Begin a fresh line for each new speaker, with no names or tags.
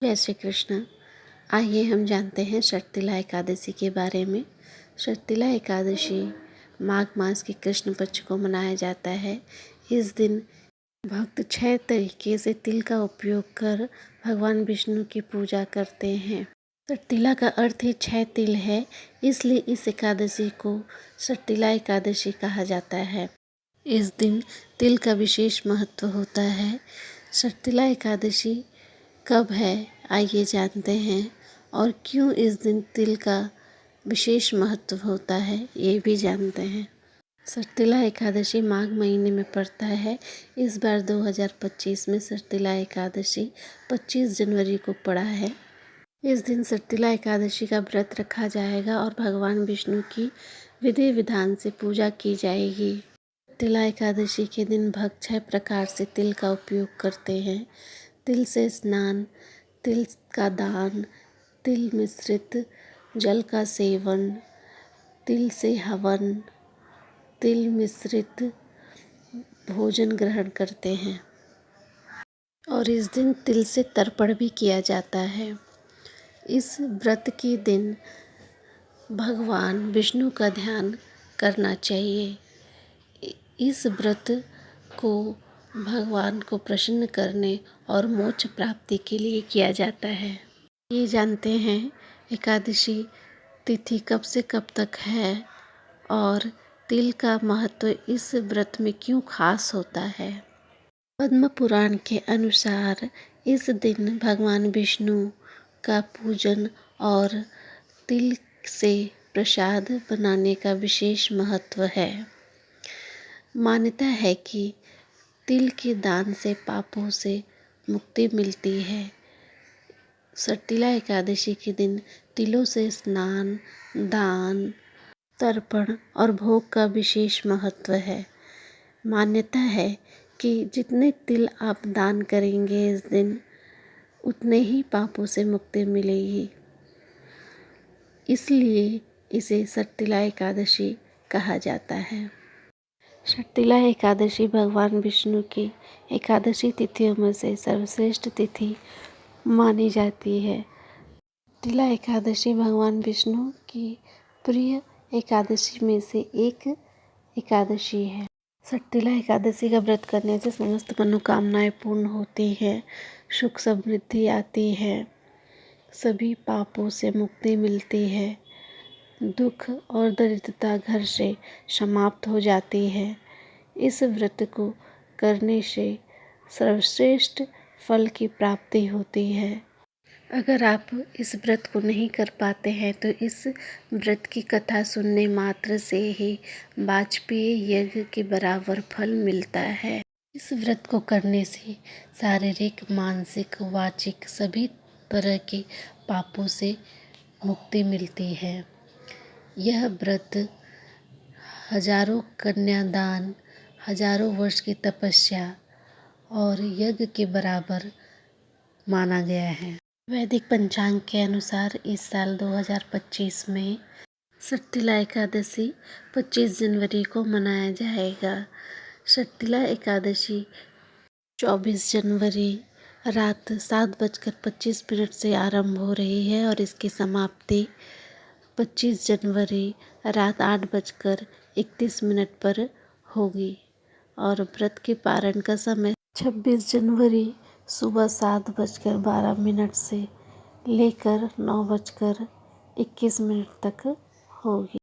जय श्री कृष्ण। आइए हम जानते हैं षटतिला एकादशी के बारे में। षटतिला एकादशी माघ मास के कृष्ण पक्ष को मनाया जाता है। इस दिन भक्त 6 तरीके से तिल का उपयोग कर भगवान विष्णु की पूजा करते हैं। षटतिला का अर्थ ही 6 तिल है, इसलिए इस एकादशी को षटतिला एकादशी कहा जाता है। इस दिन तिल का विशेष महत्व होता है। षटतिला एकादशी कब है, आइए जानते हैं, और क्यों इस दिन तिल का विशेष महत्व होता है ये भी जानते हैं। षटतिला एकादशी माघ महीने में पड़ता है। इस बार 2025 में षटतिला एकादशी 25 जनवरी को पड़ा है। इस दिन षटतिला एकादशी का व्रत रखा जाएगा और भगवान विष्णु की विधि विधान से पूजा की जाएगी। षटतिला एकादशी के दिन भक्त 6 प्रकार से तिल का उपयोग करते हैं। तिल से स्नान, तिल का दान, तिल मिश्रित जल का सेवन, तिल से हवन, तिल मिश्रित भोजन ग्रहण करते हैं और इस दिन तिल से तर्पण भी किया जाता है। इस व्रत के दिन भगवान विष्णु का ध्यान करना चाहिए। इस व्रत को भगवान को प्रसन्न करने और मोक्ष प्राप्ति के लिए किया जाता है। ये जानते हैं एकादशी तिथि कब से कब तक है और तिल का महत्व इस व्रत में क्यों खास होता है। पद्म पुराण के अनुसार इस दिन भगवान विष्णु का पूजन और तिल से प्रसाद बनाने का विशेष महत्व है। मान्यता है कि तिल के दान से पापों से मुक्ति मिलती है। षटतिला एकादशी के दिन तिलों से स्नान, दान, तर्पण और भोग का विशेष महत्व है। मान्यता है कि जितने तिल आप दान करेंगे इस दिन, उतने ही पापों से मुक्ति मिलेगी। इसलिए इसे षटतिला एकादशी कहा जाता है। षटतिला एकादशी भगवान विष्णु की एकादशी तिथियों में से सर्वश्रेष्ठ तिथि मानी जाती है। षटतिला एकादशी भगवान विष्णु की प्रिय एकादशी में से एक एकादशी है। षटतिला एकादशी का व्रत करने से समस्त मनोकामनाएं पूर्ण होती है, सुख समृद्धि आती है, सभी पापों से मुक्ति मिलती है, दुख और दरिद्रता घर से समाप्त हो जाती है। इस व्रत को करने से सर्वश्रेष्ठ फल की प्राप्ति होती है। अगर आप इस व्रत को नहीं कर पाते हैं तो इस व्रत की कथा सुनने मात्र से ही वाजपेयी यज्ञ के बराबर फल मिलता है। इस व्रत को करने से शारीरिक, मानसिक, वाचिक सभी तरह के पापों से मुक्ति मिलती है। यह व्रत हजारों कन्यादान, हजारों वर्ष की तपस्या और यज्ञ के बराबर माना गया है। वैदिक पंचांग के अनुसार इस साल 2025 में षटतिला एकादशी 25 जनवरी को मनाया जाएगा। षटतिला एकादशी 24 जनवरी रात 7:25 से आरंभ हो रही है और इसकी समाप्ति 25 जनवरी रात 8:31 पर होगी और व्रत के पारण का समय 26 जनवरी सुबह 7:12 से लेकर 9:21 तक होगी।